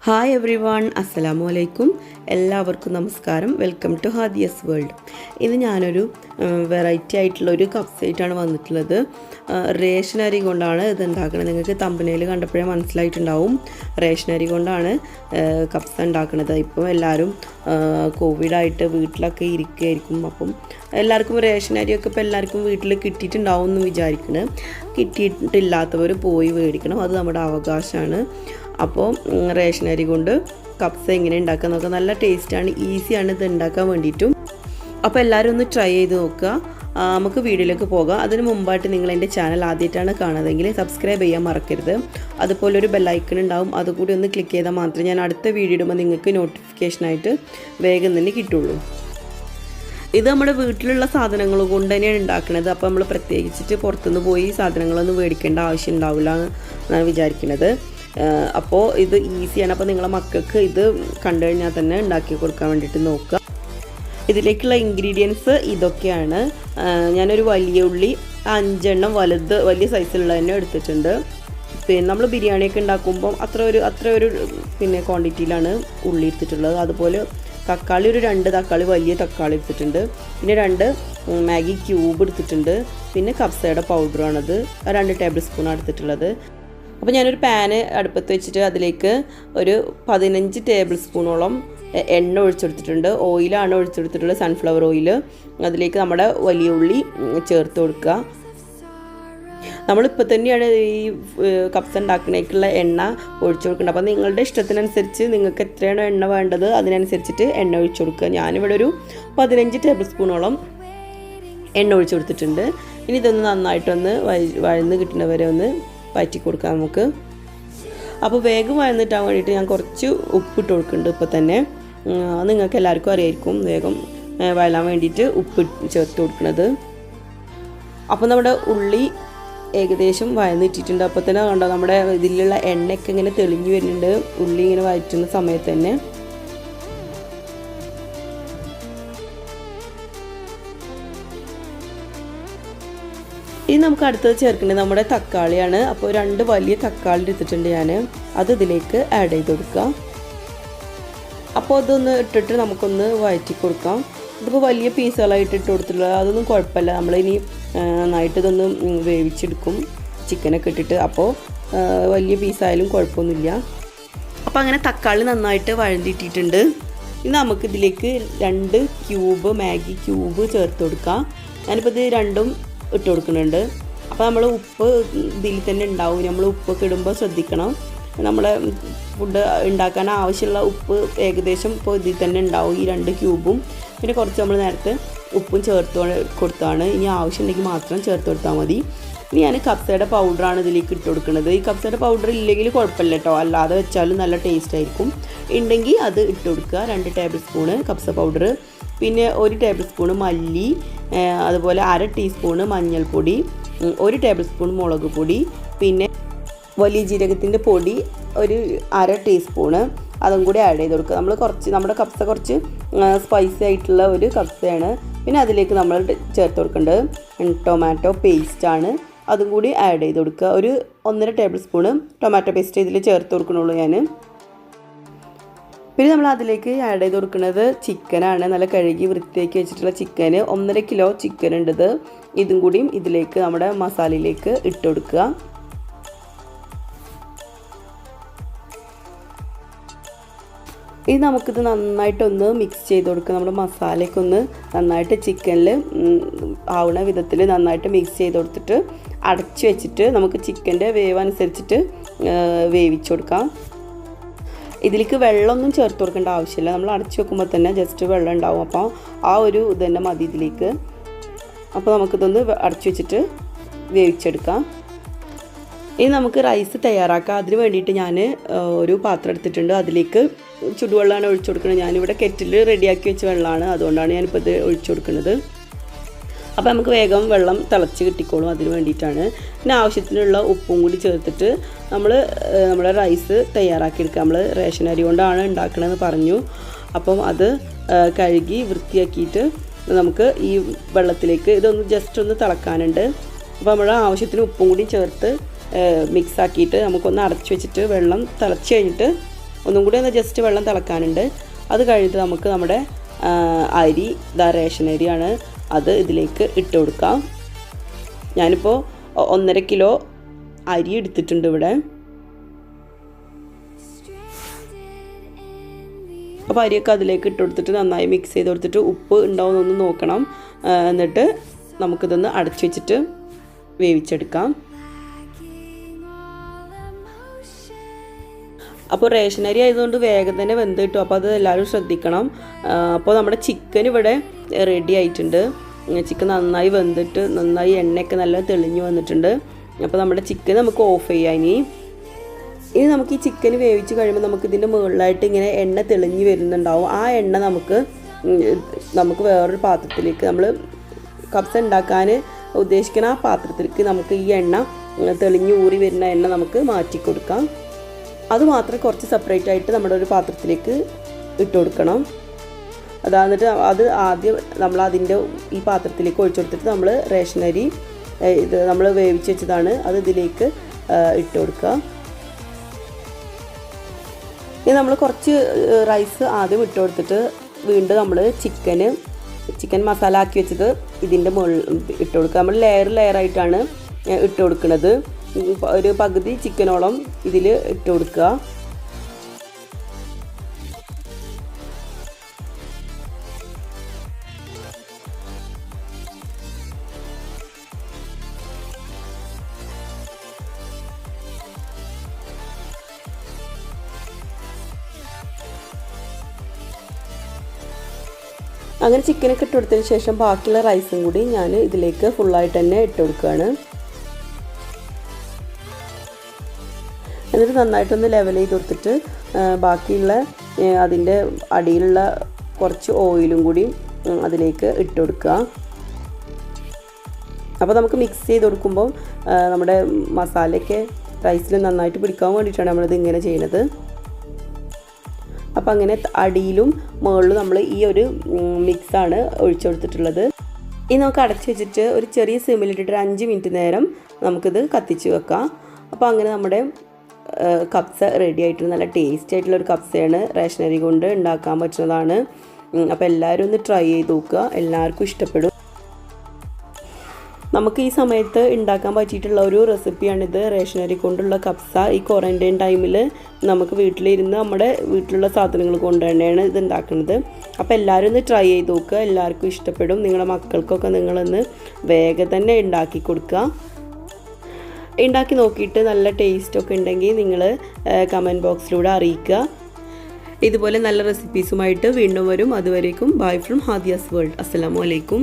Hi every one, അസ്സലാമു അലൈക്കും. എല്ലാവർക്കും നമസ്കാരം. Welcome to Hadiya's world. ഇത് ഞാനൊരു വെറൈറ്റി ആയിട്ടുള്ളൊരു കപ്സയായിട്ടാണ് വന്നിട്ടുള്ളത്. റേഷൻ അരി കൊണ്ടാണ് ഇത് ഉണ്ടാക്കുന്നത്. നിങ്ങൾക്ക് തമ്പനയിൽ കണ്ടപ്പോഴേ മനസ്സിലായിട്ടുണ്ടാവും. റേഷൻ അരി കൊണ്ടാണ് കപ്സ ഉണ്ടാക്കുന്നത്. ഇപ്പം എല്ലാവരും കോവിഡായിട്ട് വീട്ടിലൊക്കെ ഇരിക്കുകയായിരിക്കും. അപ്പം എല്ലാവർക്കും റേഷൻ അരിയൊക്കെ ഇപ്പോൾ എല്ലാവർക്കും വീട്ടിൽ കിട്ടിയിട്ടുണ്ടാവും എന്ന് വിചാരിക്കുന്നത്. കിട്ടിയിട്ടില്ലാത്തവർ പോയി മേടിക്കണം, അത് നമ്മുടെ അവകാശമാണ്. അപ്പോൾ റേഷൻ അരി കൊണ്ട് കപ്സ എങ്ങനെ ഉണ്ടാക്കുക നോക്കുക. നല്ല ടേസ്റ്റാണ്, ഈസിയാണ് ഇത് ഉണ്ടാക്കാൻ വേണ്ടിയിട്ടും. അപ്പോൾ എല്ലാവരും ഒന്ന് ട്രൈ ചെയ്ത് നോക്കുക. നമുക്ക് വീഡിയോയിലേക്ക് പോകാം. അതിന് മുമ്പായിട്ട് നിങ്ങൾ എൻ്റെ ചാനൽ ആദ്യമായിട്ടാണ് കാണുന്നതെങ്കിൽ സബ്സ്ക്രൈബ് ചെയ്യാൻ മറക്കരുത്. അതുപോലെ ഒരു ബെല്ലൈക്കൺ ഉണ്ടാവും, അതുകൂടി ഒന്ന് ക്ലിക്ക് ചെയ്താൽ മാത്രമേ ഞാൻ അടുത്ത വീഡിയോ ഇടുമ്പോൾ നിങ്ങൾക്ക് നോട്ടിഫിക്കേഷനായിട്ട് വേഗം തന്നെ കിട്ടുള്ളൂ. ഇത് നമ്മുടെ വീട്ടിലുള്ള സാധനങ്ങൾ കൊണ്ട് തന്നെയാണ് ഉണ്ടാക്കുന്നത്. അപ്പോൾ നമ്മൾ പ്രത്യേകിച്ചിട്ട് പുറത്തുനിന്ന് പോയി സാധനങ്ങളൊന്നും മേടിക്കേണ്ട ആവശ്യം ഉണ്ടാവില്ല എന്നാണ് വിചാരിക്കുന്നത്. അപ്പോൾ ഇത് ഈസിയാണ്. അപ്പോൾ നിങ്ങളെ മക്കൾക്ക് ഇത് കണ്ടു കഴിഞ്ഞാൽ തന്നെ ഉണ്ടാക്കി കൊടുക്കാൻ വേണ്ടിയിട്ട് നോക്കുക. ഇതിലേക്കുള്ള ഇൻഗ്രീഡിയൻസ് ഇതൊക്കെയാണ്. ഞാനൊരു വലിയ ഉള്ളി 5 എണ്ണം വലിയ സൈസിലുള്ള തന്നെ എടുത്തിട്ടുണ്ട്. പിന്നെ നമ്മൾ ബിരിയാണിയൊക്കെ ഉണ്ടാക്കുമ്പം അത്ര ഒരു ക്വാണ്ടിറ്റിയിലാണ് ഉള്ളി എടുത്തിട്ടുള്ളത്. അതുപോലെ തക്കാളി ഒരു 2 തക്കാളി, വലിയ തക്കാളി എടുത്തിട്ടുണ്ട്. പിന്നെ 2 മാഗി ക്യൂബ് എടുത്തിട്ടുണ്ട്. പിന്നെ കപ്സയുടെ പൗഡറാണത്, 2 ടേബിൾ സ്പൂണാണ് എടുത്തിട്ടുള്ളത്. അപ്പോൾ ഞാനൊരു പാന് അടുപ്പത്ത് വെച്ചിട്ട് അതിലേക്ക് ഒരു 15 ടേബിൾ സ്പൂണോളം എണ്ണ ഒഴിച്ചെടുത്തിട്ടുണ്ട്. ഓയിലാണ് ഒഴിച്ചെടുത്തിട്ടുള്ളത്, സൺഫ്ലവർ ഓയിൽ. അതിലേക്ക് നമ്മുടെ വലിയ ഉള്ളി ചേർത്ത് കൊടുക്കുക. നമ്മളിപ്പോൾ തന്നെയാണ് ഈ കപ്സ ഉണ്ടാക്കുന്നതിലേക്കുള്ള എണ്ണ ഒഴിച്ചു കൊടുക്കേണ്ടത്. അപ്പോൾ നിങ്ങളുടെ ഇഷ്ടത്തിനനുസരിച്ച് നിങ്ങൾക്ക് എത്രയാണോ എണ്ണ വേണ്ടത് അതിനനുസരിച്ചിട്ട് എണ്ണ ഒഴിച്ചു കൊടുക്കുക. ഞാനിവിടെ ഒരു 15 ടേബിൾ സ്പൂണോളം എണ്ണ ഒഴിച്ചു കൊടുത്തിട്ടുണ്ട്. ഇനി ഇതൊന്ന് നന്നായിട്ടൊന്ന് വഴന്ന് കിട്ടുന്നവരെ ഒന്ന് വഴറ്റി കൊടുക്കാം നമുക്ക്. അപ്പോൾ വേഗം വഴന്നിട്ടാൻ വേണ്ടിയിട്ട് ഞാൻ കുറച്ച് ഉപ്പിട്ട് കൊടുക്കുന്നുണ്ട് ഇപ്പോൾ തന്നെ. നിങ്ങൾക്ക് എല്ലാവർക്കും അറിയായിരിക്കും വേഗം വഴലാൻ വേണ്ടിയിട്ട് ഉപ്പ് ചേർത്ത് കൊടുക്കുന്നത്. അപ്പോൾ നമ്മുടെ ഉള്ളി ഏകദേശം വഴന്നിട്ടിട്ടുണ്ട്. അപ്പോൾ തന്നെ കണ്ടോ നമ്മുടെ ഇതിലുള്ള എണ്ണയൊക്കെ ഇങ്ങനെ തെളിഞ്ഞു വരുന്നുണ്ട് ഉള്ളി ഇങ്ങനെ വഴറ്റുന്ന സമയത്ത് തന്നെ. ഇനി നമുക്ക് അടുത്തത് ചേർക്കേണ്ടത് നമ്മുടെ തക്കാളിയാണ്. അപ്പോൾ 2 വലിയ തക്കാളി എടുത്തിട്ടുണ്ട് ഞാൻ. അത് ഇതിലേക്ക് ആഡ് ചെയ്ത് കൊടുക്കാം. അപ്പോൾ അതൊന്ന് ഇട്ടിട്ട് നമുക്കൊന്ന് വഴറ്റി കൊടുക്കാം. ഇതിപ്പോൾ വലിയ പീസുകളായിട്ട് ഇട്ട് കൊടുത്തിട്ടുള്ളത് അതൊന്നും കുഴപ്പമില്ല. നമ്മളിനി നന്നായിട്ട് ഇതൊന്ന് വേവിച്ചെടുക്കും ചിക്കനൊക്കെ ഇട്ടിട്ട്. അപ്പോൾ വലിയ പീസായാലും കുഴപ്പമൊന്നുമില്ല. അപ്പോൾ അങ്ങനെ തക്കാളി നന്നായിട്ട് വഴണ്ടിയിട്ടിട്ടുണ്ട്. ഇനി നമുക്കിതിലേക്ക് 2 ക്യൂബ് മാഗി ക്യൂബ് ചേർത്ത് കൊടുക്കാം. ഞാനിപ്പോൾ ഇത് 2ഉം ഇട്ട് കൊടുക്കുന്നുണ്ട്. അപ്പോൾ നമ്മൾ ഉപ്പ് ഇതിൽ തന്നെ ഉണ്ടാവും. നമ്മൾ ഉപ്പൊക്കെ ഇടുമ്പോൾ ശ്രദ്ധിക്കണം. നമ്മൾ ഫുഡ് ഉണ്ടാക്കാൻ ആവശ്യമുള്ള ഉപ്പ് ഏകദേശം ഇപ്പോൾ ഇതിൽ തന്നെ ഉണ്ടാവും, ഈ 2 ക്യൂബും. പിന്നെ കുറച്ച് നമ്മൾ നേരത്തെ ഉപ്പും ചേർത്ത് കൊടുത്താണ്. ഇനി ആവശ്യമുണ്ടെങ്കിൽ മാത്രം ചേർത്ത് കൊടുത്താൽ മതി. ഇനി ഞാൻ കപ്സയുടെ പൗഡറാണ് ഇതിലേക്ക് ഇട്ട് കൊടുക്കുന്നത്. ഈ കപ്സയുടെ പൗഡർ ഇല്ലെങ്കിൽ കുഴപ്പമില്ല കേട്ടോ, അല്ലാതെ വെച്ചാലും നല്ല ടേസ്റ്റ് ആയിരിക്കും. ഉണ്ടെങ്കിൽ അത് ഇട്ട് കൊടുക്കുക. 2 ടേബിൾ സ്പൂണ് കപ്സ പൗഡർ, പിന്നെ 1 ടേബിൾ സ്പൂണ് മല്ലി, അതുപോലെ 1/2 ടീസ്പൂണ് മഞ്ഞൾപ്പൊടി, 1 ടേബിൾ സ്പൂൺ മുളക് പൊടി, പിന്നെ വലിയ ജീരകത്തിൻ്റെ പൊടി ഒരു 1/2 ടീസ്പൂണ്, അതും കൂടി ആഡ് ചെയ്ത് കൊടുക്കുക. നമ്മുടെ കപ്സ കുറച്ച് സ്പൈസി ആയിട്ടുള്ള ഒരു കപ്സയാണ്. പിന്നെ അതിലേക്ക് നമ്മൾ ചേർത്ത് കൊടുക്കേണ്ടത് ടൊമാറ്റോ പേസ്റ്റാണ്, അതും കൂടി ആഡ് ചെയ്ത് കൊടുക്കുക. ഒരു 1.5 ടേബിൾ സ്പൂണ് ടൊമാറ്റോ പേസ്റ്റ് ഇതിൽ ചേർത്ത് കൊടുക്കണുള്ളൂ ഞാൻ. പിന്നെ നമ്മൾ അതിലേക്ക് ആഡ് ചെയ്ത് കൊടുക്കുന്നത് ചിക്കനാണ്. നല്ല കഴുകി വൃത്തിയാക്കി വെച്ചിട്ടുള്ള ചിക്കന്, 1.5 കിലോ ചിക്കൻ ഉണ്ട്. ഇതും കൂടിയും ഇതിലേക്ക് നമ്മുടെ മസാലയിലേക്ക് ഇട്ട് കൊടുക്കുക. ഇനി നമുക്കിത് നന്നായിട്ടൊന്ന് മിക്സ് ചെയ്ത് കൊടുക്കുക. നമ്മുടെ മസാലയൊക്കെ ഒന്ന് നന്നായിട്ട് ചിക്കനിൽ ആവുന്ന വിധത്തിൽ നന്നായിട്ട് മിക്സ് ചെയ്ത് കൊടുത്തിട്ട് അടച്ച് വെച്ചിട്ട് നമുക്ക് ചിക്കൻ്റെ വേവ് അനുസരിച്ചിട്ട് വേവിച്ച് കൊടുക്കാം. ഇതിലേക്ക് വെള്ളമൊന്നും ചേർത്ത് കൊടുക്കേണ്ട ആവശ്യമില്ല. നമ്മൾ അടച്ചു വെക്കുമ്പോൾ തന്നെ ജസ്റ്റ് വെള്ളം ഉണ്ടാവും. അപ്പോൾ ആ ഒരു ഇത് തന്നെ മതി ഇതിലേക്ക്. അപ്പോൾ നമുക്കിതൊന്ന് അടച്ചു വെച്ചിട്ട് വേവിച്ചെടുക്കാം. ഇനി നമുക്ക് റൈസ് തയ്യാറാക്കാം. അതിന് വേണ്ടിയിട്ട് ഞാൻ ഒരു പാത്രം എടുത്തിട്ടുണ്ട്. അതിലേക്ക് ചുടുവെള്ളമാണ് ഒഴിച്ചു കൊടുക്കുന്നത്. ഞാനിവിടെ കെറ്റിൽ റെഡിയാക്കി വെച്ച വെള്ളമാണ്, അതുകൊണ്ടാണ് ഞാനിപ്പോൾ ഇത് ഒഴിച്ചു കൊടുക്കുന്നത്. അപ്പോൾ നമുക്ക് വേഗം വെള്ളം തിളച്ച് കിട്ടിക്കോളും, അതിന് വേണ്ടിയിട്ടാണ്. പിന്നെ ആവശ്യത്തിനുള്ള ഉപ്പും കൂടി ചേർത്തിട്ട് നമ്മുടെ റൈസ് തയ്യാറാക്കിയെടുക്കുക. നമ്മൾ റേഷൻ അരി കൊണ്ടാണ് ഉണ്ടാക്കണമെന്ന് പറഞ്ഞു. അപ്പം അത് കഴുകി വൃത്തിയാക്കിയിട്ട് നമുക്ക് ഈ വെള്ളത്തിലേക്ക് ഇതൊന്ന് ജസ്റ്റ് ഒന്ന് തിളക്കാനുണ്ട്. അപ്പോൾ നമ്മൾ ആവശ്യത്തിന് ഉപ്പും കൂടി ചേർത്ത് മിക്സ് ആക്കിയിട്ട് നമുക്കൊന്ന് അടച്ചു വെച്ചിട്ട് വെള്ളം തിളച്ച് കഴിഞ്ഞിട്ട് ഒന്നും കൂടി ഒന്ന് ജസ്റ്റ് വെള്ളം തിളക്കാനുണ്ട്. അത് കഴിഞ്ഞിട്ട് നമുക്ക് നമ്മുടെ അരി, റേഷൻ അരിയാണ്, അത് ഇതിലേക്ക് ഇട്ട് കൊടുക്കാം. ഞാനിപ്പോൾ 1.5 കിലോ അരി എടുത്തിട്ടുണ്ട് ഇവിടെ. അപ്പോൾ അരിയൊക്കെ അതിലേക്ക് ഇട്ട് കൊടുത്തിട്ട് നന്നായി മിക്സ് ചെയ്ത് കൊടുത്തിട്ട് ഉപ്പ് ഉണ്ടാവുമെന്നൊന്ന് നോക്കണം. എന്നിട്ട് നമുക്കിതൊന്ന് അടച്ചു വെച്ചിട്ട് വേവിച്ചെടുക്കാം. അപ്പോൾ റേഷൻ അരി ആയതുകൊണ്ട് വേഗം തന്നെ വെന്ത് കിട്ടും. അപ്പോൾ അത് എല്ലാവരും ശ്രദ്ധിക്കണം. അപ്പോൾ നമ്മുടെ ചിക്കൻ ഇവിടെ റെഡി ആയിട്ടുണ്ട്. ചിക്കൻ നന്നായി വെന്തിട്ട് നന്നായി എണ്ണയൊക്കെ നല്ല തെളിഞ്ഞ് വന്നിട്ടുണ്ട്. അപ്പോൾ നമ്മുടെ ചിക്കൻ നമുക്ക് ഓഫ് ചെയ്യാം. ഇനി നമുക്ക് ഈ ചിക്കൻ വേവിച്ച് കഴിയുമ്പോൾ നമുക്ക് ഇതിൻ്റെ മുകളിലായിട്ട് ഇങ്ങനെ എണ്ണ തെളിഞ്ഞ് വരുന്നുണ്ടാവും. ആ എണ്ണ നമുക്ക് വേറൊരു പാത്രത്തിലേക്ക്, നമ്മൾ കബ്സ ഉണ്ടാക്കാൻ ഉദ്ദേശിക്കുന്ന ആ പാത്രത്തിലേക്ക് നമുക്ക് ഈ എണ്ണ തെളിഞ്ഞ് ഊറി വരുന്ന എണ്ണ നമുക്ക് മാറ്റി കൊടുക്കാം. അതുമാത്രം കുറച്ച് സെപ്പറേറ്റ് ആയിട്ട് നമ്മുടെ ഒരു പാത്രത്തിലേക്ക് ഇട്ട് കൊടുക്കണം. എന്നിട്ട് അത് ആദ്യം നമ്മൾ അതിൻ്റെ ഈ പാത്രത്തിലേക്ക് ഒഴിച്ചു കൊടുത്തിട്ട് നമ്മൾ റേഷൻ അരി ഇത് നമ്മൾ വേവിച്ച് വെച്ചതാണ്, അത് ഇതിലേക്ക് ഇട്ട് കൊടുക്കുക. ഇനി നമ്മൾ കുറച്ച് റൈസ് ആദ്യം ഇട്ട് കൊടുത്തിട്ട് വീണ്ടും നമ്മൾ ചിക്കൻ മസാല ആക്കി വെച്ചത് ഇതിൻ്റെ മുകളിൽ ഇട്ട് കൊടുക്കുക. നമ്മൾ ലെയറായിട്ടാണ് ഇട്ട് കൊടുക്കുന്നത്. ഒരു പകുതി ചിക്കനോളം ഇതിൽ ഇട്ട് കൊടുക്കുക. അങ്ങനെ ചിക്കനൊക്കെ ഇട്ട് കൊടുത്തതിന് ശേഷം ബാക്കിയുള്ള റൈസും കൂടി ഞാൻ ഇതിലേക്ക് ഫുള്ളായിട്ട് തന്നെ ഇട്ട് കൊടുക്കുകയാണ്. എന്നിട്ട് നന്നായിട്ടൊന്ന് ലെവൽ ചെയ്ത് കൊടുത്തിട്ട് ബാക്കിയുള്ള അതിൻ്റെ അടിയിലുള്ള കുറച്ച് ഓയിലും കൂടി അതിലേക്ക് ഇട്ട് കൊടുക്കുക. അപ്പോൾ നമുക്ക് മിക്സ് ചെയ്ത് കൊടുക്കുമ്പോൾ നമ്മുടെ മസാലയൊക്കെ റൈസിൽ നന്നായിട്ട് പിടിക്കാൻ വേണ്ടിയിട്ടാണ് നമ്മളിത് ഇങ്ങനെ ചെയ്യുന്നത്. അപ്പോൾ അങ്ങനെ അടിയിലും മുകളിലും നമ്മൾ ഈ ഒരു മിക്സാണ് ഒഴിച്ചു കൊടുത്തിട്ടുള്ളത്. ഇനി നമുക്ക് അടച്ചു വെച്ചിട്ട് ഒരു ചെറിയ സിമ്മിലിട്ടിട്ട് 5 മിനിറ്റ് നേരം നമുക്കിത് കത്തിച്ച് വെക്കാം. അപ്പോൾ അങ്ങനെ നമ്മുടെ കബ്സ റെഡി ആയിട്ട് നല്ല ടേസ്റ്റി ആയിട്ടുള്ളൊരു കബ്സയാണ്. റേഷൻ അരി കൊണ്ട് ഉണ്ടാക്കാൻ പറ്റുന്നതാണ്. അപ്പോൾ എല്ലാവരും ഒന്ന് ട്രൈ ചെയ്ത് നോക്കുക, എല്ലാവർക്കും ഇഷ്ടപ്പെടും. നമുക്ക് ഈ സമയത്ത് ഉണ്ടാക്കാൻ പറ്റിയിട്ടുള്ള ഒരു റെസിപ്പിയാണിത്, റേഷൻ അരി കൊണ്ടുള്ള കബ്സ. ഈ ക്വാറൻറ്റൈൻ ടൈമിൽ നമുക്ക് വീട്ടിലിരുന്ന് നമ്മുടെ വീട്ടിലുള്ള സാധനങ്ങൾ കൊണ്ട് തന്നെയാണ് ഇത് ഉണ്ടാക്കുന്നത്. അപ്പോൾ എല്ലാവരും ഒന്ന് ട്രൈ ചെയ്ത് നോക്കുക, എല്ലാവർക്കും ഇഷ്ടപ്പെടും. നിങ്ങളുടെ മക്കൾക്കൊക്കെ നിങ്ങളൊന്ന് വേഗം തന്നെ ഉണ്ടാക്കി കൊടുക്കുക. ഉണ്ടാക്കി നോക്കിയിട്ട് നല്ല ടേസ്റ്റൊക്കെ ഉണ്ടെങ്കിൽ നിങ്ങൾ കമൻറ്റ് ബോക്സിലൂടെ അറിയിക്കുക. ഇതുപോലെ നല്ല റെസിപ്പീസുമായിട്ട് വീണ്ടും വരും. അതുവരേക്കും ബൈ ഫ്രം ഹാദിയാസ് വേൾഡ്. അസ്സലാമു അലൈക്കും.